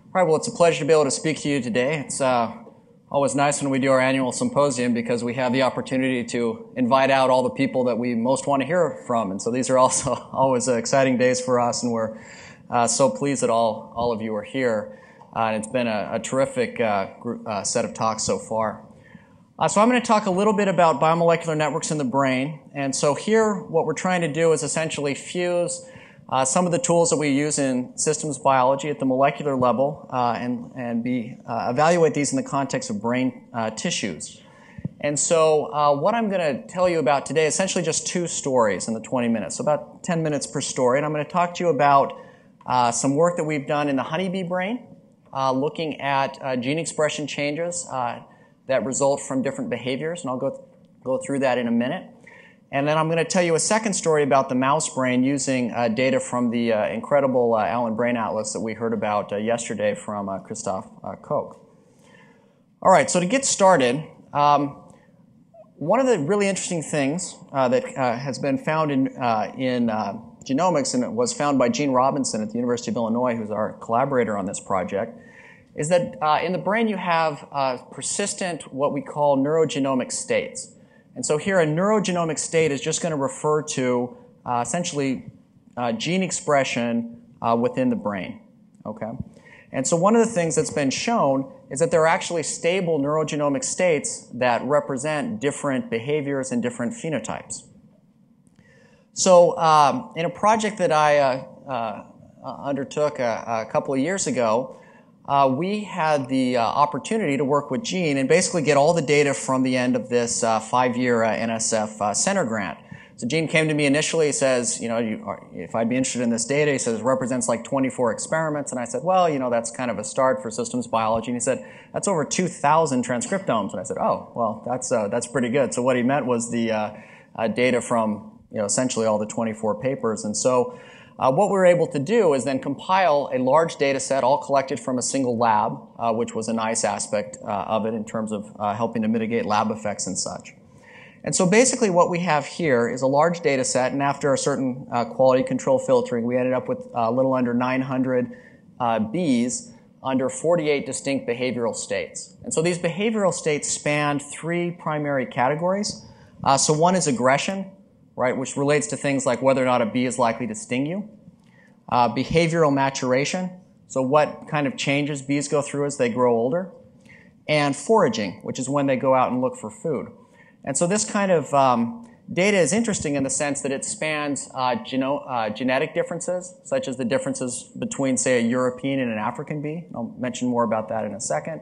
All right, well, it's a pleasure to be able to speak to you today. It's always nice when we do our annual symposium because we have the opportunity to invite out all the people that we most want to hear from. And so these are also always exciting days for us, and we're so pleased that all of you are here. And it's been a terrific set of talks so far. So I'm going to talk a little bit about biomolecular networks in the brain. And so here, what we're trying to do is essentially fuse some of the tools that we use in systems biology at the molecular level and evaluate these in the context of brain tissues. And so what I'm going to tell you about today is essentially just two stories in the 20 minutes, so about 10 minutes per story. And I'm going to talk to you about some work that we've done in the honeybee brain, looking at gene expression changes that result from different behaviors, and I'll go through that in a minute. And then I'm going to tell you a second story about the mouse brain using data from the incredible Allen Brain Atlas that we heard about yesterday from Christoph Koch. All right, so to get started, one of the really interesting things that has been found in genomics, and it was found by Gene Robinson at the University of Illinois, who's our collaborator on this project, is that in the brain you have persistent, what we call neurogenomic states. And so here a neurogenomic state is just going to refer to essentially gene expression within the brain. Okay? And so one of the things that's been shown is that there are actually stable neurogenomic states that represent different behaviors and different phenotypes. So in a project that I undertook a couple of years ago, we had the opportunity to work with Gene and basically get all the data from the end of this 5-year NSF center grant. So Gene came to me initially, he says, if I'd be interested in this data, he says, it represents like 24 experiments. And I said, well, that's kind of a start for systems biology. And he said, that's over 2,000 transcriptomes. And I said, oh, well, that's pretty good. So what he meant was the data from, essentially all the 24 papers. And so what we were able to do is then compile a large data set all collected from a single lab, which was a nice aspect of it in terms of helping to mitigate lab effects and such. And so basically what we have here is a large data set, and after a certain quality control filtering, we ended up with a little under 900 bees under 48 distinct behavioral states. And so these behavioral states spanned 3 primary categories. So one is aggression, right, which relates to things like whether or not a bee is likely to sting you. Behavioral maturation, so what kind of changes bees go through as they grow older. And foraging, which is when they go out and look for food. And so this kind of data is interesting in the sense that it spans genetic differences, such as the differences between, say, a European and an African bee. I'll mention more about that in a second.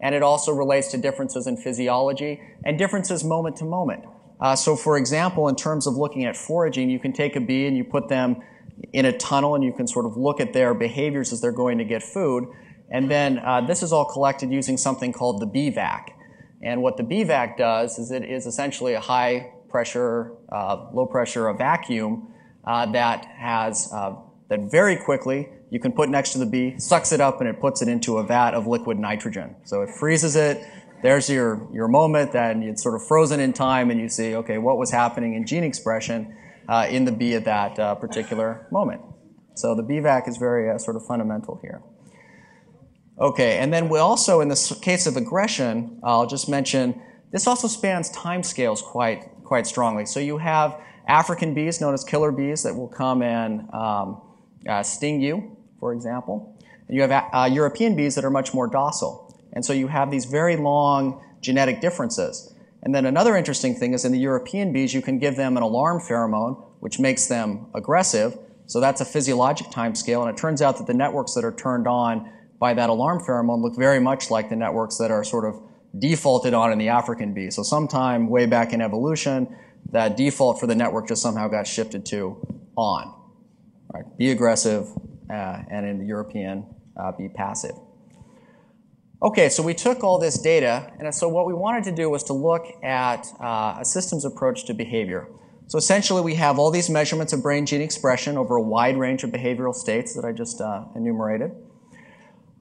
And it also relates to differences in physiology and differences moment to moment. So for example, in terms of looking at foraging, you can take a bee and you put them in a tunnel and you can sort of look at their behaviors as they're going to get food. And then this is all collected using something called the BVAC. And what the BVAC does is it is essentially a high pressure, low pressure vacuum that has, that very quickly you can put next to the bee, sucks it up, and it puts it into a vat of liquid nitrogen. So it freezes it. There's your moment, and it's sort of frozen in time, and you see, okay, what was happening in gene expression in the bee at that particular moment. So the BVAC is very sort of fundamental here. Okay, and then we also, in the case of aggression, I'll just mention, this also spans time scales quite strongly. So you have African bees, known as killer bees, that will come and sting you, for example. And you have European bees that are much more docile. And so you have these very long genetic differences. And then another interesting thing is in the European bees, you can give them an alarm pheromone, which makes them aggressive. So that's a physiologic time scale. And it turns out that the networks that are turned on by that alarm pheromone look very much like the networks that are sort of defaulted on in the African bee. So sometime way back in evolution, that default for the network just somehow got shifted to on. Right? Be aggressive, and in the European, be passive. Okay, so we took all this data, and so what we wanted to do was to look at a systems approach to behavior. So essentially we have all these measurements of brain gene expression over a wide range of behavioral states that I just enumerated.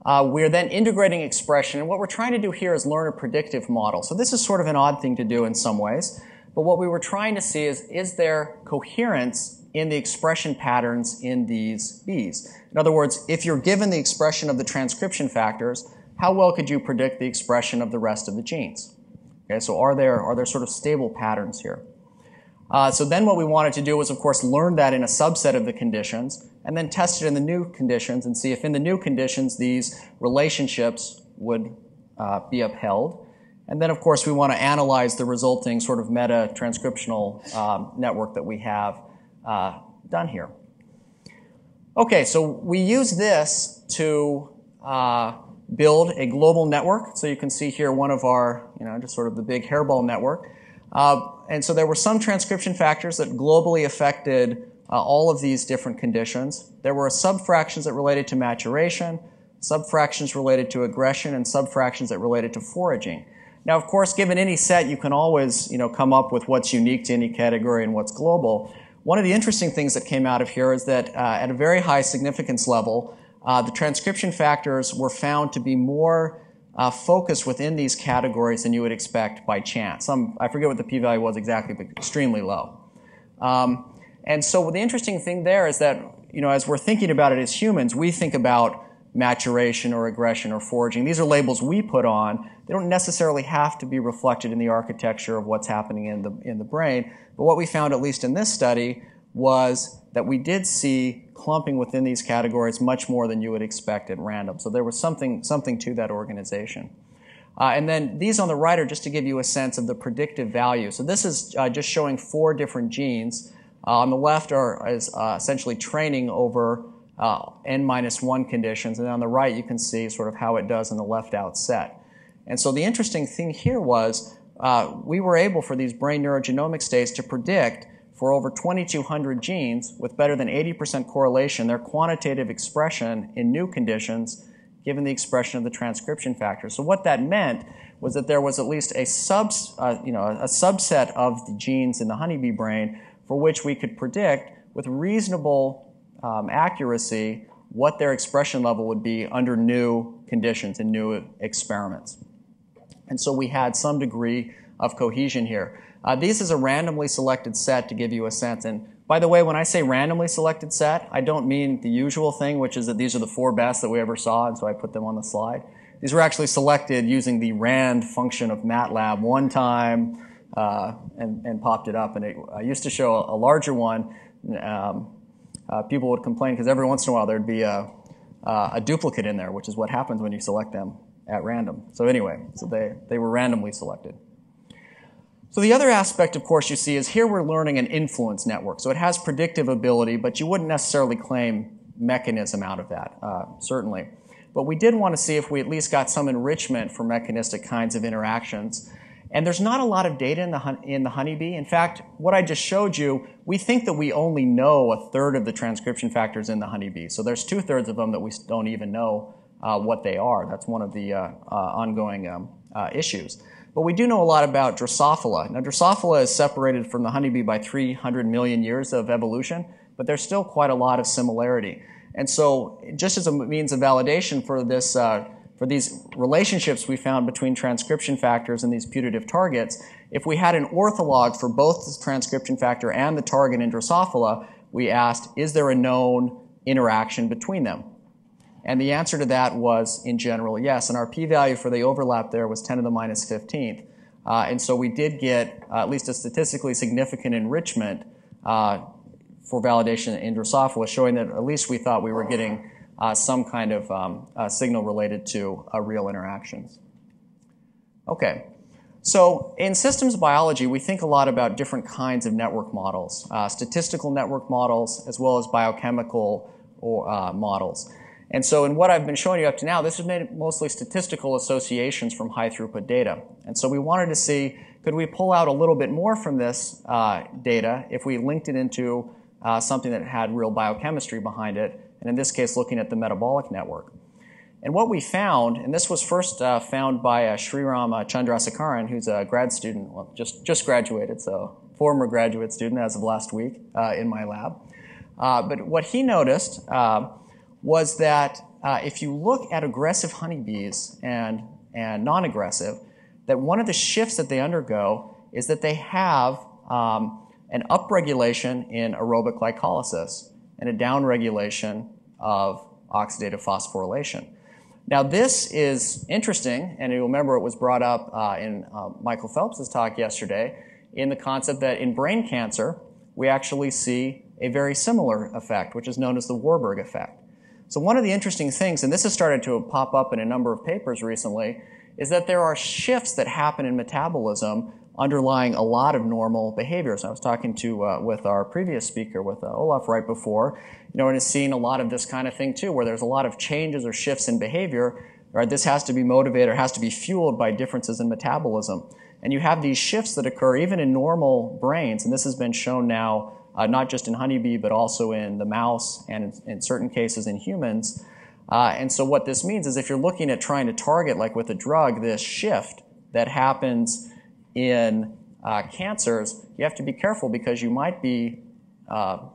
We're then integrating expression, and what we're trying to do here is learn a predictive model. So this is sort of an odd thing to do in some ways, but what we were trying to see is there coherence in the expression patterns in these bees. In other words, if you're given the expression of the transcription factors, how well could you predict the expression of the rest of the genes? Okay, so are there sort of stable patterns here? So then what we wanted to do was, of course, learn that in a subset of the conditions and then test it in the new conditions and see if in the new conditions these relationships would be upheld. And then, of course, we want to analyze the resulting sort of meta-transcriptional network that we have done here. Okay, so we use this to build a global network. So you can see here one of our, just sort of the big hairball network. And so there were some transcription factors that globally affected all of these different conditions. There were subfractions that related to maturation, subfractions related to aggression, and subfractions that related to foraging. Now, of course, given any set, you can always come up with what's unique to any category and what's global. One of the interesting things that came out of here is that at a very high significance level, the transcription factors were found to be more focused within these categories than you would expect by chance. I forget what the p-value was exactly, but extremely low. And so the interesting thing there is that, as we're thinking about it as humans, we think about maturation or aggression or foraging. These are labels we put on. They don't necessarily have to be reflected in the architecture of what's happening in the brain. But what we found, at least in this study, was that we did see clumping within these categories much more than you would expect at random. So there was something to that organization. And then these on the right are just to give you a sense of the predictive value. So this is just showing 4 different genes. On the left is essentially training over n-1 conditions, and on the right you can see sort of how it does in the left-out set. And so the interesting thing here was we were able, for these brain neurogenomic states, to predict for over 2,200 genes with better than 80% correlation their quantitative expression in new conditions given the expression of the transcription factors. So what that meant was that there was at least a subset of the genes in the honeybee brain for which we could predict with reasonable accuracy what their expression level would be under new conditions and new experiments. And so we had some degree of cohesion here. This is a randomly selected set to give you a sense. And by the way, when I say randomly selected set, I don't mean the usual thing, which is that these are the 4 best that we ever saw, and so I put them on the slide. These were actually selected using the rand function of MATLAB one time and popped it up. And I used to show a larger one. People would complain because every once in a while there'd be a duplicate in there, which is what happens when you select them at random. So anyway, so they were randomly selected. So the other aspect, of course, you see is here we're learning an influence network. So it has predictive ability, but you wouldn't necessarily claim mechanism out of that, certainly. But we did want to see if we at least got some enrichment for mechanistic kinds of interactions. And there's not a lot of data in the honeybee. In fact, what I just showed you, we think that we only know 1/3 of the transcription factors in the honeybee. So there's 2/3 of them that we don't even know what they are. That's one of the ongoing issues. But we do know a lot about Drosophila. Now, Drosophila is separated from the honeybee by 300 million years of evolution, but there's still quite a lot of similarity. And so just as a means of validation for this for these relationships we found between transcription factors and these putative targets, if we had an ortholog for both the transcription factor and the target in Drosophila, we asked, is there a known interaction between them? And the answer to that was, in general, yes. And our p-value for the overlap there was 10 to the minus 15th. And so we did get at least a statistically significant enrichment for validation in Drosophila, showing that at least we thought we were getting some kind of signal related to real interactions. Okay, so in systems biology, we think a lot about different kinds of network models, statistical network models, as well as biochemical models. And so in what I've been showing you up to now, this is mostly statistical associations from high-throughput data. And so we wanted to see, could we pull out a little bit more from this data if we linked it into something that had real biochemistry behind it, and in this case, looking at the metabolic network. And what we found, and this was first found by Sriram Chandrasekaran, who's a grad student, well, just graduated, so former graduate student as of last week in my lab. But what he noticed was that if you look at aggressive honeybees and non-aggressive, that one of the shifts that they undergo is that they have an upregulation in aerobic glycolysis and a downregulation of oxidative phosphorylation. Now this is interesting, and you'll remember it was brought up in Michael Phelps' talk yesterday, in the concept that in brain cancer, we actually see a very similar effect, which is known as the Warburg effect. So one of the interesting things, and this has started to pop up in a number of papers recently, is that there are shifts that happen in metabolism underlying a lot of normal behaviors. I was talking with our previous speaker, with Olaf, right before, and has seen a lot of this kind of thing too, where there's a lot of changes or shifts in behavior. Right? This has to be motivated or has to be fueled by differences in metabolism. And you have these shifts that occur even in normal brains, and this has been shown now not just in honeybee, but also in the mouse and in certain cases in humans. And so what this means is if you're looking at trying to target, like with a drug, this shift that happens in cancers, you have to be careful because you might be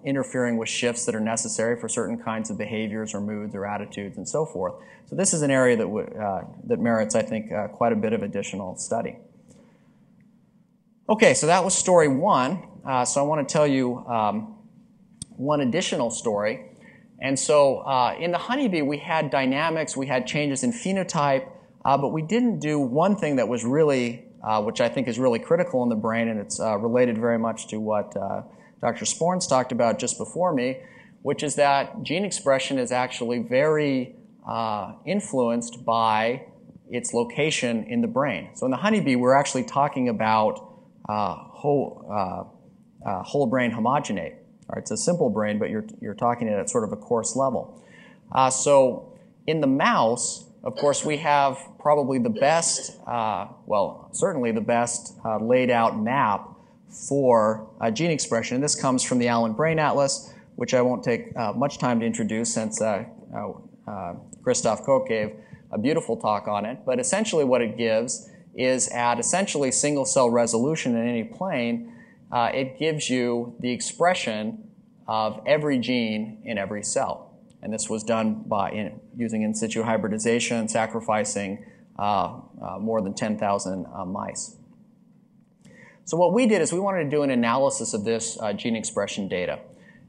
interfering with shifts that are necessary for certain kinds of behaviors or moods or attitudes and so forth. So this is an area that merits, I think, quite a bit of additional study. Okay, so that was story one. So I want to tell you one additional story. And so in the honeybee, we had dynamics, we had changes in phenotype, but we didn't do one thing that was really, which I think is really critical in the brain, and it's related very much to what Dr. Sporns talked about just before me, which is that gene expression is actually very influenced by its location in the brain. So in the honeybee, we're actually talking about whole brain homogenate. All right, it's a simple brain, but you're talking at sort of a coarse level. So in the mouse, of course, we have probably the best, well, certainly the best laid out map for gene expression. And this comes from the Allen Brain Atlas, which I won't take much time to introduce since Christoph Koch gave a beautiful talk on it. But essentially what it gives is at essentially single cell resolution in any plane, it gives you the expression of every gene in every cell. And this was done by using in situ hybridization, sacrificing more than 10,000 mice. So what we did is we wanted to do an analysis of this gene expression data.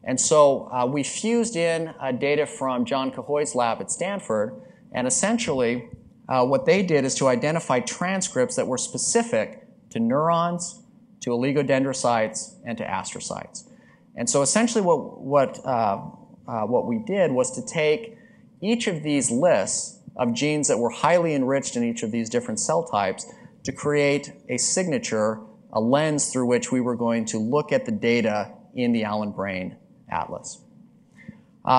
And so we fused in data from John Cahoy's lab at Stanford, and essentially what they did is to identify transcripts that were specific to neurons, to oligodendrocytes, and to astrocytes. And so essentially what we did was to take each of these lists of genes that were highly enriched in each of these different cell types to create a signature, a lens through which we were going to look at the data in the Allen Brain Atlas.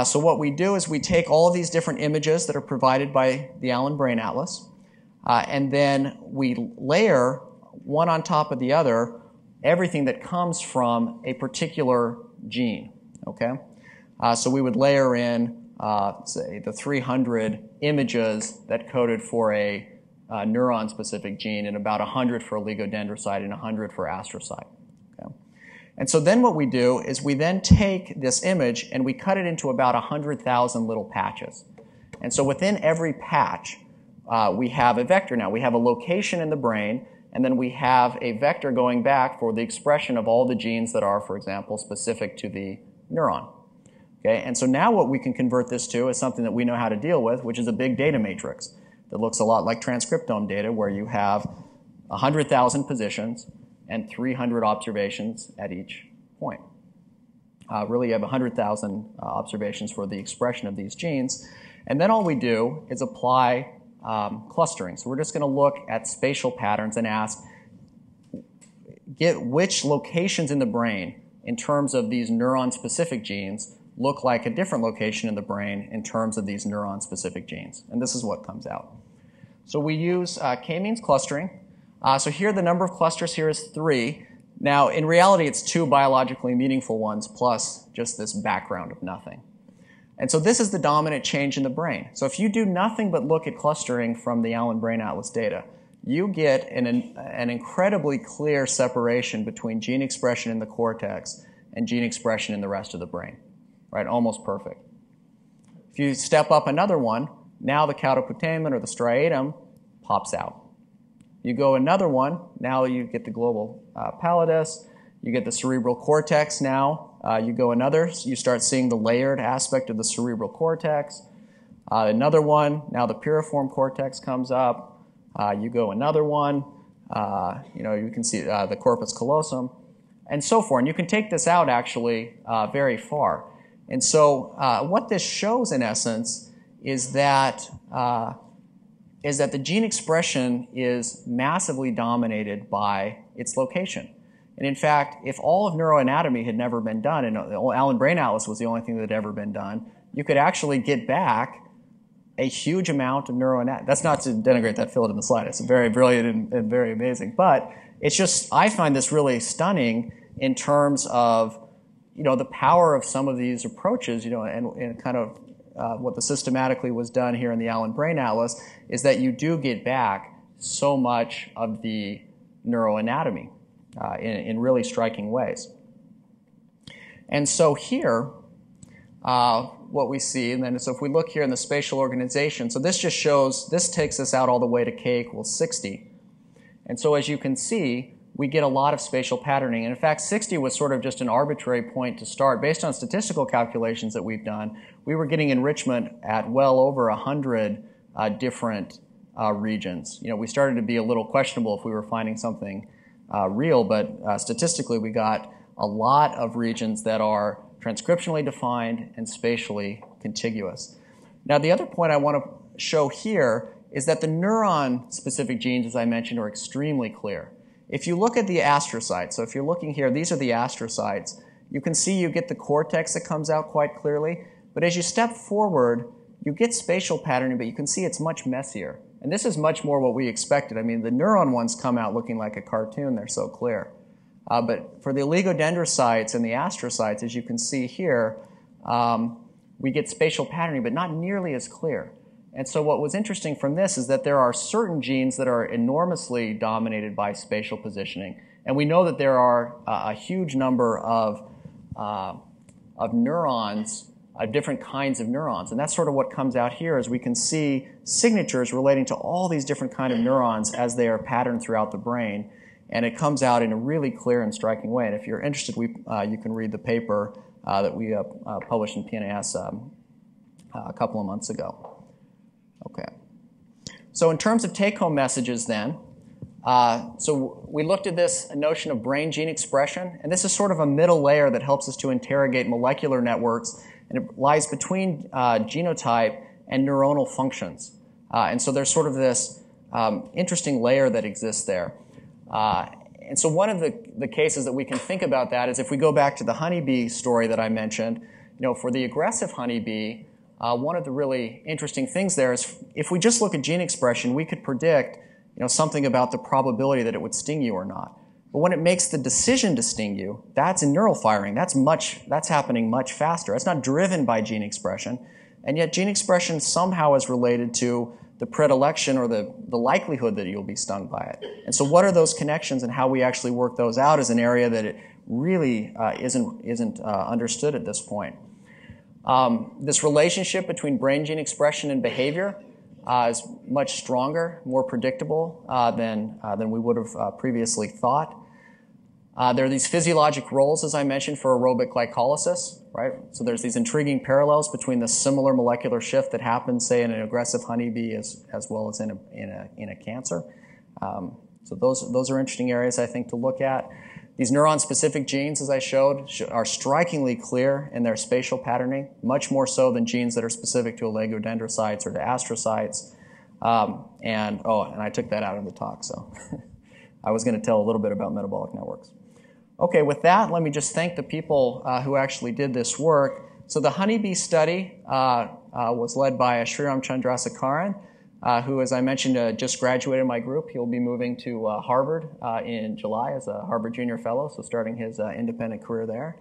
So what we do is we take all of these different images that are provided by the Allen Brain Atlas, and then we layer one on top of the other everything that comes from a particular gene. Okay, so we would layer in, say, the 300 images that coded for a neuron-specific gene, and about 100 for oligodendrocyte and 100 for astrocyte. Okay? And so then what we do is we then take this image and we cut it into about 100,000 little patches. And so within every patch, we have a vector now. We have a location in the brain, and then we have a vector going back for the expression of all the genes that are, for example, specific to the neuron. Okay? And so now what we can convert this to is something that we know how to deal with, which is a big data matrix that looks a lot like transcriptome data, where you have 100,000 positions and 300 observations at each point. Really, you have 100,000 observations for the expression of these genes. And then all we do is apply clustering. So we're just going to look at spatial patterns and ask, get which locations in the brain in terms of these neuron-specific genes look like a different location in the brain in terms of these neuron-specific genes. And this is what comes out. So we use k-means clustering. So here the number of clusters here is 3. Now in reality it's 2 biologically meaningful ones plus just this background of nothing. And so this is the dominant change in the brain. So if you do nothing but look at clustering from the Allen Brain Atlas data, you get an incredibly clear separation between gene expression in the cortex and gene expression in the rest of the brain. Right, almost perfect. If you step up another one, now the caudoputamen or the striatum pops out. You go another one, now you get the global pallidus, You get the cerebral cortex now. You go another, so you start seeing the layered aspect of the cerebral cortex. Another one, now the piriform cortex comes up. You go another one. You can see the corpus callosum, and so forth. And you can take this out actually very far. And so what this shows in essence is that the gene expression is massively dominated by its location. And in fact, if all of neuroanatomy had never been done, and the Allen Brain Atlas was the only thing that had ever been done, you could actually get back a huge amount of neuroanatomy. That's not to denigrate that field in the slightest. It's very brilliant and very amazing. But it's just, I find this really stunning in terms of, the power of some of these approaches, and kind of what the systematically was done here in the Allen Brain Atlas is that you do get back so much of the neuroanatomy in really striking ways. And so here, what we see, and then so if we look here in the spatial organization, so this just shows, this takes us out all the way to k equals 60. And so as you can see, we get a lot of spatial patterning. And in fact, 60 was sort of just an arbitrary point to start. Based on statistical calculations that we've done, we were getting enrichment at well over 100 different regions. We started to be a little questionable if we were finding something real, but statistically we got a lot of regions that are transcriptionally defined and spatially contiguous. Now the other point I want to show here is that the neuron-specific genes, as I mentioned, are extremely clear. If you look at the astrocytes, so if you're looking here, these are the astrocytes, you can see you get the cortex that comes out quite clearly, but as you step forward, you get spatial patterning, but you can see it's much messier. And this is much more what we expected. I mean, the neuron ones come out looking like a cartoon, they're so clear. But for the oligodendrocytes and the astrocytes, as you can see here, we get spatial patterning, but not nearly as clear. And so what was interesting from this is that there are certain genes that are enormously dominated by spatial positioning. And we know that there are a huge number of neurons, different kinds of neurons. And that's sort of what comes out here, is we can see signatures relating to all these different kinds of neurons as they are patterned throughout the brain. And it comes out in a really clear and striking way. And if you're interested, you can read the paper that we published in PNAS a couple of months ago. Okay. So in terms of take-home messages then, so we looked at this notion of brain gene expression, and this is sort of a middle layer that helps us to interrogate molecular networks, and it lies between genotype and neuronal functions. And so there's sort of this interesting layer that exists there. And so one of the cases that we can think about that is if we go back to the honeybee story that I mentioned, for the aggressive honeybee, one of the really interesting things there is if we just look at gene expression, we could predict something about the probability that it would sting you or not. But when it makes the decision to sting you, that's in neural firing. That's happening much faster. It's not driven by gene expression. And yet gene expression somehow is related to the predilection or the likelihood that you'll be stung by it. And so what are those connections and how we actually work those out is an area that it really isn't understood at this point. This relationship between brain gene expression and behavior is much stronger, more predictable than we would have previously thought. There are these physiologic roles, as I mentioned, for aerobic glycolysis, right? So there's these intriguing parallels between the similar molecular shift that happens, say, in an aggressive honeybee as well as in a cancer. So those are interesting areas, I think, to look at. These neuron-specific genes, as I showed, are strikingly clear in their spatial patterning, much more so than genes that are specific to oligodendrocytes or to astrocytes. And I took that out of the talk, so I was going to tell a little bit about metabolic networks. Okay, with that, let me just thank the people who actually did this work. So the honeybee study was led by Sriram Chandrasekaran, who, as I mentioned, just graduated my group. He'll be moving to Harvard in July as a Harvard Junior Fellow, so starting his independent career there.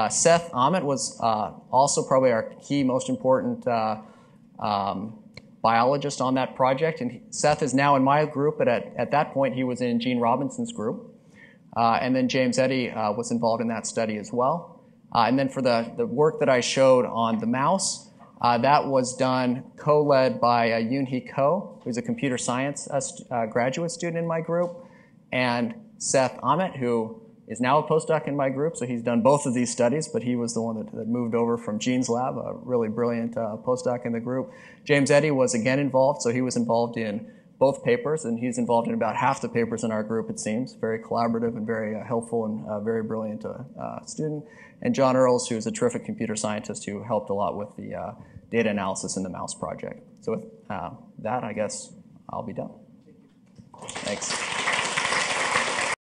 Seth Amit was also probably our key, most important biologist on that project. And Seth is now in my group, but at that point he was in Gene Robinson's group. And then James Eddy was involved in that study as well. And then for the work that I showed on the mouse, that was done co-led by Yoon-hee Ko, who's a computer science graduate student in my group, and Seth Ahmet, who is now a postdoc in my group, so he's done both of these studies, but he was the one that moved over from Gene's lab, a really brilliant postdoc in the group. James Eddy was again involved, so he was involved in both papers, and he's involved in about half the papers in our group, it seems. Very collaborative and very helpful and very brilliant student. And John Earls, who's a terrific computer scientist who helped a lot with the data analysis in the mouse project. So with that, I guess I'll be done. Thanks.